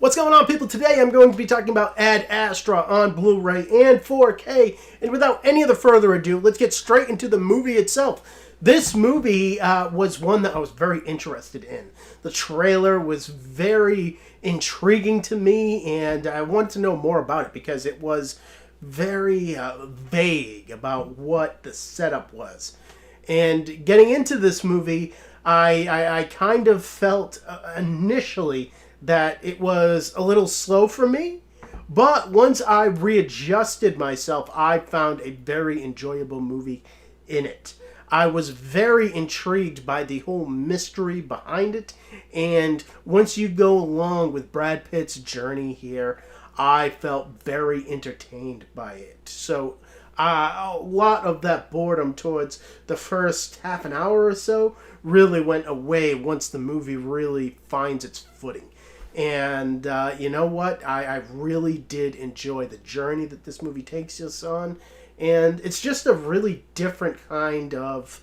What's going on, people? Today I'm going to be talking about AD Astra on Blu-ray and 4K. And without any other further ado, let's get straight into the movie itself. This movie was one that I was very interested in. The trailer was very intriguing to me, and I wanted to know more about it because it was very vague about what the setup was. And getting into this movie, I kind of felt initially that it was a little slow for me, but once I readjusted myself, I found a very enjoyable movie in it. I was very intrigued by the whole mystery behind it, and once you go along with Brad Pitt's journey here, I felt very entertained by it. So a lot of that boredom towards the first half an hour or so really went away once the movie really finds its footing. And you know what? I really did enjoy the journey that this movie takes us on. And it's just a really different kind of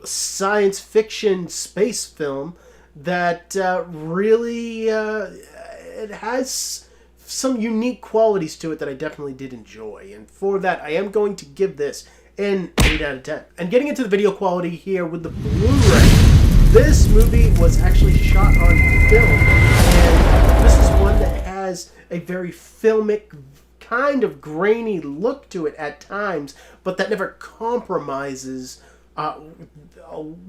science fiction space film that really it has some unique qualities to it that I definitely did enjoy. And for that, I am going to give this an 8 out of 10. And getting into the video quality here with the Blu-ray, this movie was actually shot on film, and this is one that has a very filmic, kind of grainy look to it at times, but that never compromises a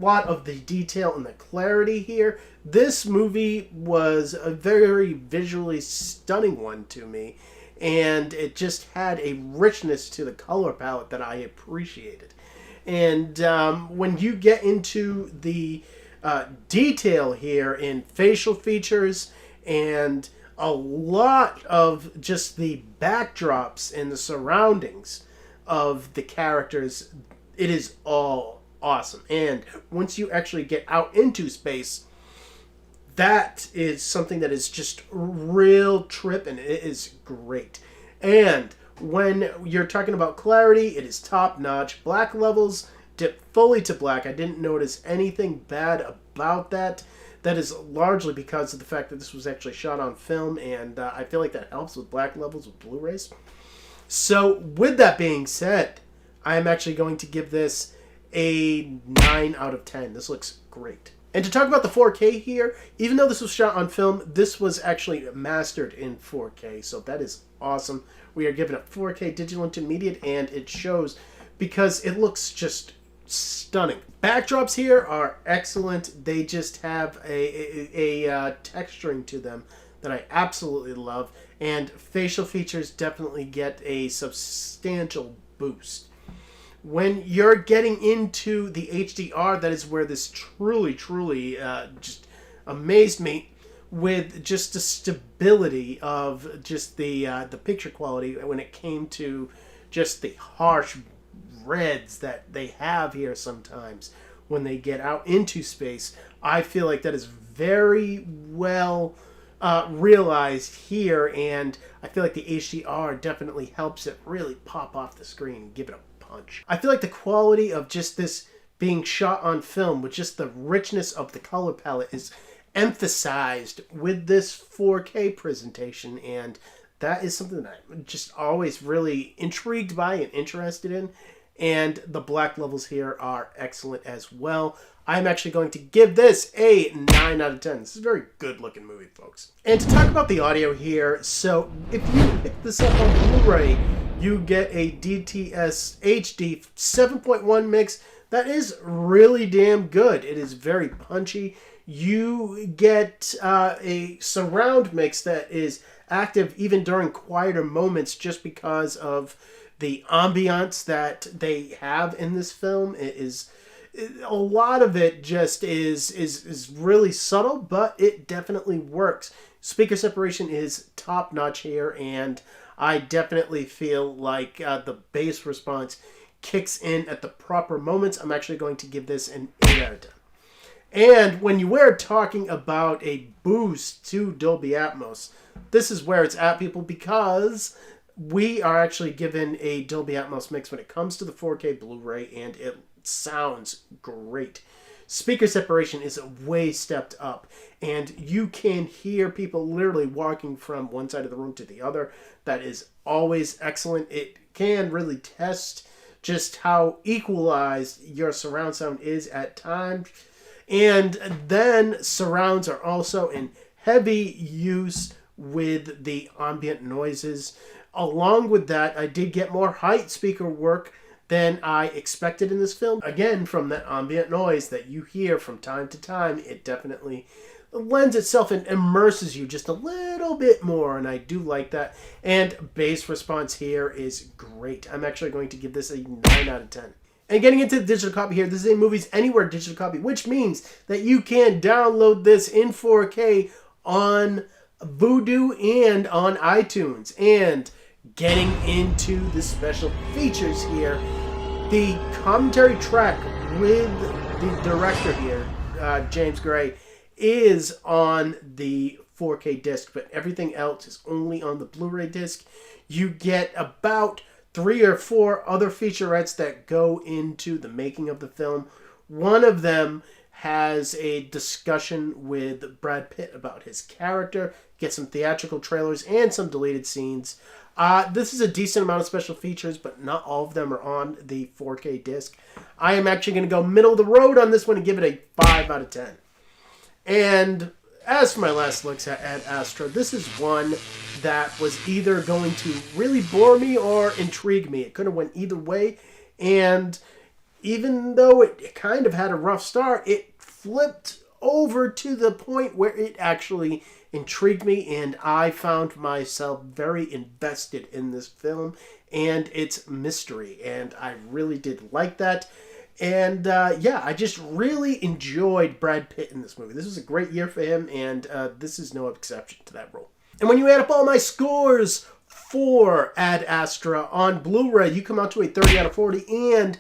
lot of the detail and the clarity here. This movie was a very visually stunning one to me, and it just had a richness to the color palette that I appreciated. And when you get into the detail here in facial features and a lot of just the backdrops and the surroundings of the characters, it is all awesome. And once you actually get out into space, that is something that is just real trip, and it is great. And when you're talking about clarity, it is top notch. Black levels dip fully to black. I didn't notice anything bad about that. That is largely because of the fact that this was actually shot on film, and I feel like that helps with black levels with Blu-rays. So with that being said, I am actually going to give this a 9 out of 10. This looks great. And to talk about the 4K here, even though this was shot on film, this was actually mastered in 4K, so that is awesome. We are given a 4K digital intermediate, and it shows because it looks just stunning. Backdrops here are excellent. They just have a texturing to them that I absolutely love, and facial features definitely get a substantial boost. When you're getting into the HDR, that is where this truly just amazed me, with just the stability of just the picture quality when it came to just the harsh reds that they have here sometimes when they get out into space. I feel like that is very well realized here, and I feel like the HDR definitely helps it really pop off the screen and give it a punch. I feel like the quality of just this being shot on film with just the richness of the color palette is emphasized with this 4K presentation, and that is something that I'm just always really intrigued by and interested in. And the black levels here are excellent as well. I'm actually going to give this a 9 out of 10. This is a very good looking movie, folks. And to talk about the audio here, so if you pick this up on Blu-ray, you get a DTS HD 7.1 mix that is really damn good. It is very punchy. You get a surround mix that is active even during quieter moments just because of the ambiance that they have in this film. A lot of it just is really subtle, but it definitely works. Speaker separation is top notch here, and I definitely feel like the bass response kicks in at the proper moments. I'm actually going to give this an 8 out of 10. And when you were talking about a boost to Dolby Atmos, this is where it's at, people, because we are actually given a Dolby Atmos mix when it comes to the 4K Blu-ray, and it sounds great. Speaker separation is way stepped up, and you can hear people literally walking from one side of the room to the other. That is always excellent. It can really test just how equalized your surround sound is at times. And then surrounds are also in heavy use with the ambient noises. Along with that, I did get more height speaker work than I expected in this film. Again, from that ambient noise that you hear from time to time, it definitely lends itself and immerses you just a little bit more, and I do like that. And bass response here is great. I'm actually going to give this a 9 out of 10. And getting into the digital copy here, this is a Movies Anywhere digital copy, which means that you can download this in 4K on Vudu and on iTunes. And getting into the special features here, the commentary track with the director here, James Gray, is on the 4K disc, but everything else is only on the Blu-ray disc. You get about 3 or 4 other featurettes that go into the making of the film. One of them has a discussion with Brad Pitt about his character, get some theatrical trailers and some deleted scenes. This is a decent amount of special features, but not all of them are on the 4K disc. I am actually going to go middle of the road on this one and give it a 5 out of 10. And as for my last looks at AD Astra, this is one that was either going to really bore me or intrigue me. It could have went either way, and even though it kind of had a rough start, it flipped over to the point where it actually intrigued me, and I found myself very invested in this film and its mystery, and I really did like that. And yeah, I just really enjoyed Brad Pitt in this movie. This was a great year for him, and this is no exception to that rule. And when you add up all my scores for AD Astra on Blu-ray, you come out to a 30 out of 40, and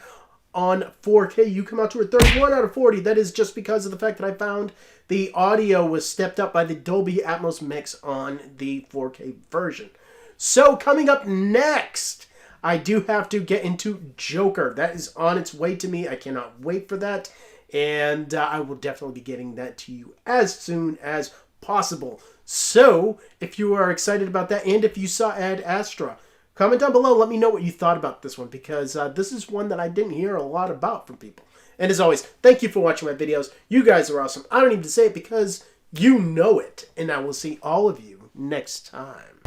on 4K, you come out to a 31 out of 40. That is just because of the fact that I found the audio was stepped up by the Dolby Atmos mix on the 4K version. So coming up next, I do have to get into Joker. That is on its way to me. I cannot wait for that. And I will definitely be getting that to you as soon as possible. So, if you are excited about that, and if you saw AD Astra, comment down below. Let me know what you thought about this one, because this is one that I didn't hear a lot about from people. And as always, thank you for watching my videos. You guys are awesome. I don't need to say it because you know it. And I will see all of you next time.